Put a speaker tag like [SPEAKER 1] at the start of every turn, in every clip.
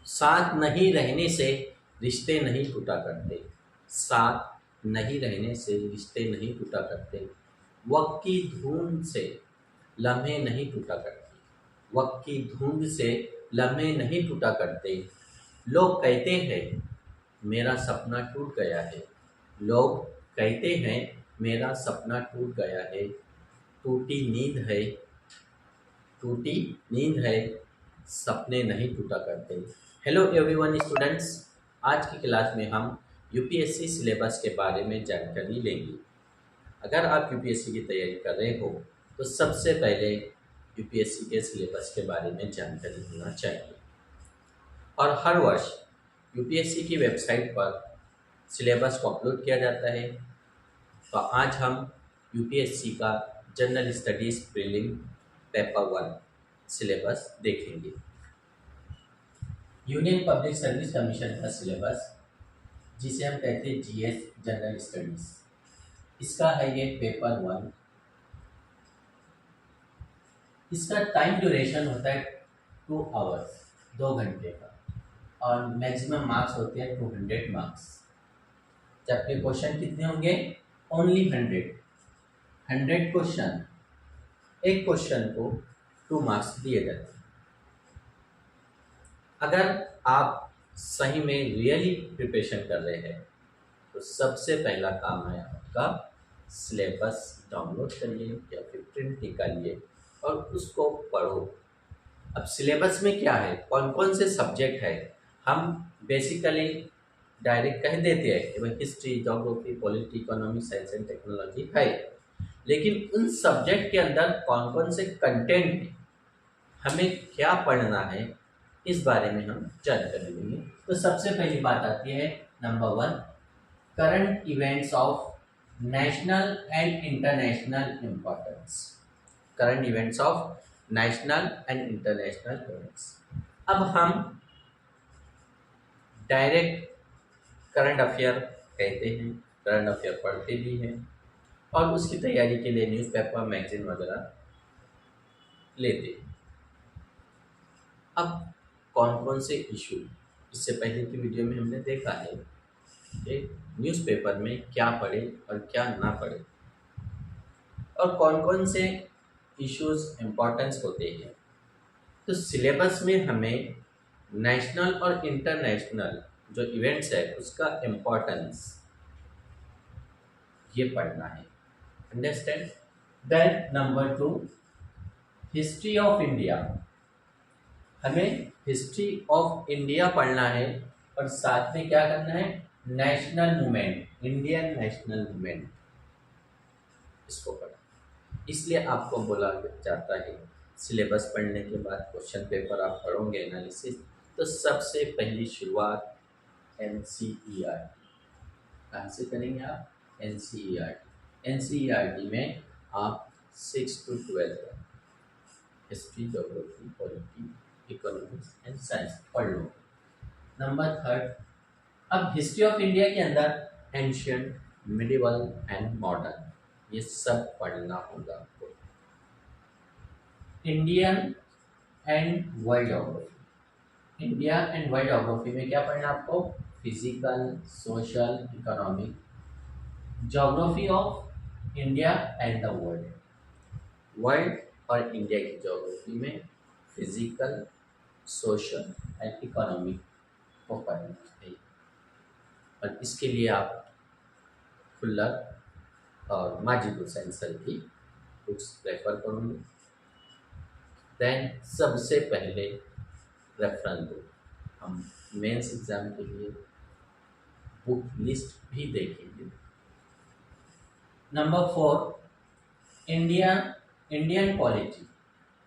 [SPEAKER 1] साथ नहीं रहने से रिश्ते नहीं टूटा करते। साथ नहीं रहने से रिश्ते नहीं टूटा करते। वक्त की धूम से लम्हे नहीं टूटा करते। वक्त की धुंध से लम्हे नहीं टूटा करते। लोग कहते हैं मेरा सपना टूट गया है। लोग कहते हैं मेरा सपना टूट गया है। टूटी नींद है। टूटी नींद है। सपने नहीं टूटा करते। हेलो एवरीवन स्टूडेंट्स, आज की क्लास में हम यूपीएससी सिलेबस के बारे में जानकारी लेंगे। अगर आप यूपीएससी की तैयारी कर रहे हो तो सबसे पहले यूपीएससी के सिलेबस के बारे में जानकारी होना चाहिए। और हर वर्ष यूपीएससी की वेबसाइट पर सिलेबस को अपलोड किया जाता है। तो आज हम यूपीएससी का general studies prelim paper 1 syllabus देखेंगे। यूनियन पब्लिक सर्विस कमीशन का सिलेबस, जिसे हम कहते हैं जीएस जनरल स्टडीज़, इसका है ये पेपर 1। इसका टाइम ड्यूरेशन होता है 2 आवर्स, 2 घंटे का, और मैक्सिमम मार्क्स होते हैं 200 मार्क्स। जबकि क्वेश्चन कितने होंगे? Only 100 question. एक क्वेश्चन को 2 मार्क्स दिए जाते हैं। अगर आप सही में रियली प्रिपरेशन कर रहे हैं तो सबसे पहला काम है आपका सिलेबस डाउनलोड करिए या फिर प्रिंट निकालिए और उसको पढ़ो। अब सिलेबस में क्या है, कौन कौन से सब्जेक्ट है, हम बेसिकली डायरेक्ट कह देते हैं कि भाई history, geography, polity, economy, science and technology है, लेकिन उन सब्जेक्ट के अंदर कौन कौन से कंटेंट है, हमें क्या पढ़ना है, इस बारे में हम जानकारी लेंगे। तो सबसे पहली बात आती है number 1, current events of national and international importance. Current events of national and international events. अब हम डायरेक्ट करंट अफेयर कहते हैं, करंट अफेयर पढ़ते भी हैं और उसकी तैयारी के लिए न्यूज़पेपर, मैगजीन वगैरह लेते हैं। अब कौन कौन से इशू, इससे पहले की वीडियो में हमने देखा है कि न्यूज़पेपर में क्या पढ़े और क्या ना पढ़े और कौन कौन से इश्यूज इम्पोर्टेंस होते हैं। तो सिलेबस में हमें नेशनल और इंटरनेशनल जो इवेंट्स है उसका इम्पोर्टेंस ये पढ़ना है। Understand? Then number 2, history of India. हमें हिस्ट्री ऑफ इंडिया पढ़ना है और साथ में क्या करना है, national movement, Indian national movement, इसको पढ़ना। इसलिए आपको बोला जाता है सिलेबस पढ़ने के बाद क्वेश्चन पेपर आप पढ़ोगे एनालिसिस, तो सबसे पहली शुरुआत एनसीईआरटी। कहाँ से करेंगे आप? एनसीईआरटी। एनसीईआरटी में आप 6 to 12 history, geography, polity, economics and science पढ़ लो। नंबर 3, अब हिस्ट्री ऑफ इंडिया के अंदर एंशियंट, मिडिवल एंड मॉडर्न, ये सब पढ़ना होगा आपको। Indian and world geography. India and world geography में क्या पढ़ना आपको? Physical, social, economic, geography of India and the world. World और इंडिया की ज्योग्राफी में फिजिकल, सोशल एंड इकोनॉमिक को पढ़ना चाहिए और इसके लिए आप खुल्लर और माजिद हुसैन सर की बुक्स प्रेफर करूँगी। देन सबसे पहले रेफरेंस बुक, हम मेंस एग्जाम के लिए बुक लिस्ट भी देखेंगे। Number 4, Indian polity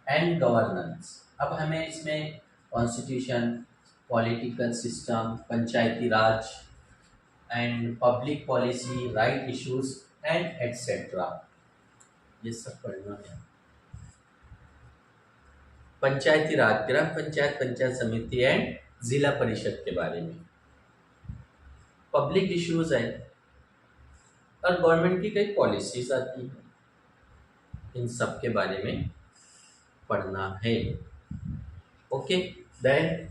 [SPEAKER 1] and governance. अब हमें इसमें constitution, political system, Panchayati Raj and public policy, right issues and etcetera, ये सब पढ़ना है। पंचायती राज, ग्राम पंचायत, पंचायत समिति एंड जिला परिषद के बारे में। पब्लिक इश्यूज है और गवर्नमेंट की कई पॉलिसीज आती हैं, इन सब के बारे में पढ़ना है। Okay, then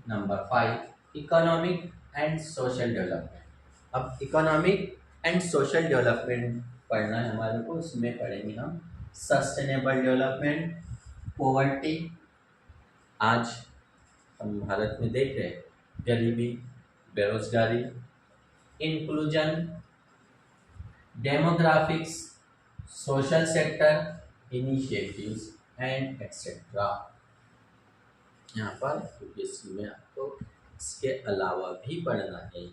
[SPEAKER 1] number 5 economic and social development. अब इकोनॉमिक एंड सोशल डेवलपमेंट पढ़ना है हमारे को, उसमें पढ़ेंगे हम सस्टेनेबल डेवलपमेंट, पॉवर्टी। आज हम भारत में देख रहे हैं गरीबी, बेरोजगारी, inclusion, demographics, social sector initiatives and etcetera. यहाँ पर यूपीएससी में आपको इसके अलावा भी पढ़ना है,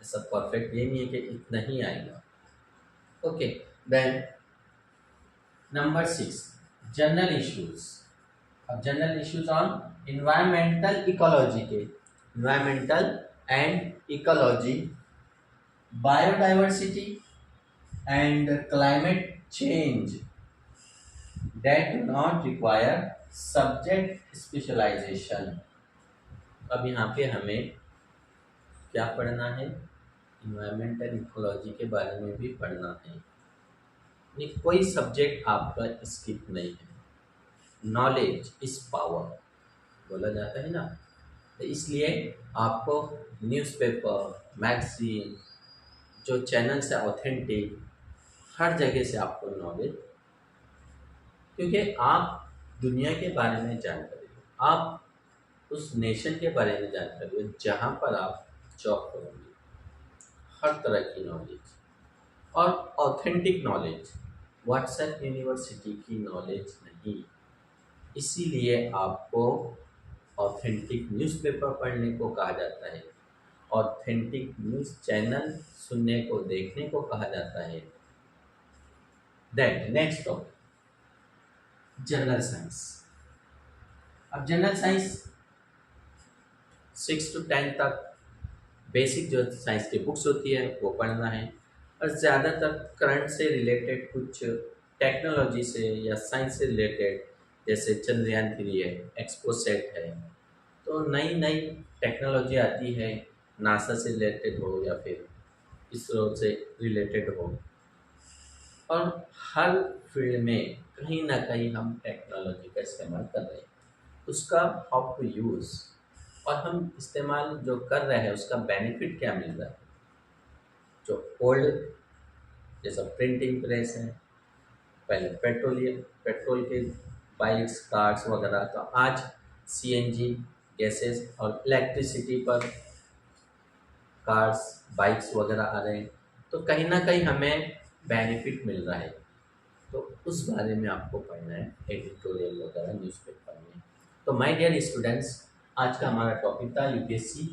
[SPEAKER 1] ऐसा परफेक्ट ये नहीं है कि इतना ही आएगा। Okay, then number 6 general issues. अब general issues on environmental ecology के, environmental and ecology, biodiversity and climate change that do not require subject specialization. अब यहाँ पे हमें क्या पढ़ना है, इन्वायरमेंटल इकोलॉजी के बारे में भी पढ़ना है, नहीं कोई सब्जेक्ट आपका स्किप नहीं है। नॉलेज इज पावर बोला जाता है ना, तो इसलिए आपको न्यूज़पेपर, मैगजीन, जो चैनल्स है ऑथेंटिक, हर जगह से आपको नॉलेज, क्योंकि आप दुनिया के बारे में जानकारी हो, आप उस नेशन के बारे में जानकारी हो जहाँ पर आप जॉब करोगे, हर तरह की नॉलेज और ऑथेंटिक नॉलेज, व्हाट्सएप यूनिवर्सिटी की नॉलेज नहीं। इसीलिए आपको ऑथेंटिक न्यूज़पेपर पढ़ने को कहा जाता है, ऑथेंटिक न्यूज़ चैनल सुनने को, देखने को कहा जाता है। Then next topic general science. अब जनरल साइंस 6 to 10 तक बेसिक जो साइंस की बुक्स होती है वो पढ़ना है, और ज़्यादातर करंट से रिलेटेड कुछ टेक्नोलॉजी से या साइंस से रिलेटेड, जैसे चंद्रयान 3 है, एक्सपोसेट है, तो नई नई टेक्नोलॉजी आती है, नासा से रिलेटेड हो या फिर इसरो से रिलेटेड हो, और हर फील्ड में कहीं ना कहीं हम टेक्नोलॉजी का इस्तेमाल कर रहे हैं, उसका हाउ टू यूज़, और हम इस्तेमाल जो कर रहे हैं उसका बेनिफिट क्या मिल रहा है। जो ओल्ड जैसा प्रिंटिंग प्रेस है, पहले पेट्रोल के बाइक्स, कार्स वगैरह, तो आज सीएनजी गैसेस और इलेक्ट्रिसिटी पर कार्स, बाइक्स वगैरह आ रहे हैं, तो कहीं ना कहीं हमें बेनिफिट मिल रहा है, तो उस बारे में आपको पढ़ना है, एडिटोरियल वगैरह न्यूज़पेपर में। तो माय डियर स्टूडेंट्स, आज का हमारा टॉपिक था यूपीएससी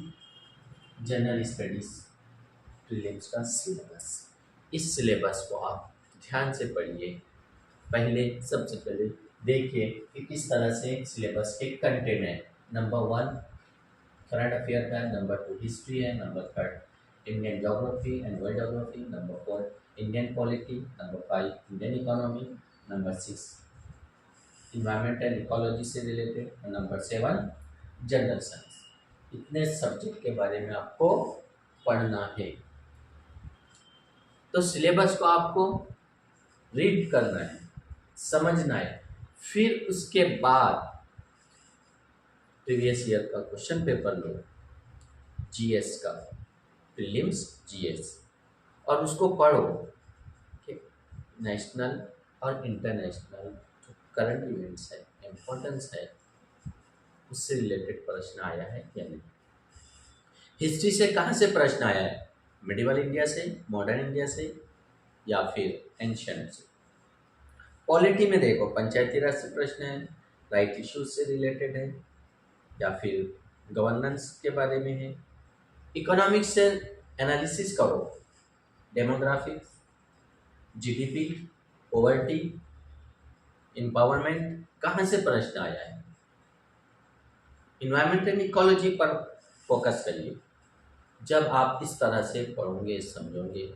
[SPEAKER 1] जनरल स्टडीज़ प्रीलिम्स का सिलेबस। इस सिलेबस को आप ध्यान से पढ़िए। पहले सबसे पहले देखिए कि किस तरह से सिलेबस के कंटेंट है। नंबर 1 करंट अफेयर का, नंबर 2 हिस्ट्री है, number 3 Indian geography and world geography, number 4 Indian polity, number 5 Indian economy, number 6 environmental ecology से रिलेटेड, और नंबर 7 जनरल साइंस। इतने सब्जेक्ट के बारे में आपको पढ़ना है। तो सिलेबस को आपको रीड करना है, समझना है, फिर उसके बाद प्रीवियस ईयर का क्वेश्चन पेपर लो, जीएस का, प्रीलिम्स जीएस, और उसको पढ़ो कि नेशनल और इंटरनेशनल जो करंट इवेंट्स है, इम्पोर्टेंस है, उससे रिलेटेड प्रश्न आया है या नहीं। हिस्ट्री से कहाँ से प्रश्न आया है, मिडिवल इंडिया से, मॉडर्न इंडिया से, या फिर एंशियंट से। पॉलिटी में देखो पंचायती राज से प्रश्न है, राइट इश्यूज से रिलेटेड है, या फिर गवर्नेंस के बारे में है। इकोनॉमिक्स से एनालिसिस करो, डेमोग्राफिक्स, जीडीपी, पॉवर्टी, एम्पावरमेंट, कहाँ से प्रश्न आया है। इन्वायरमेंटल इकोलॉजी पर फोकस करिए। जब आप इस तरह से पढ़ोगे, समझोगे,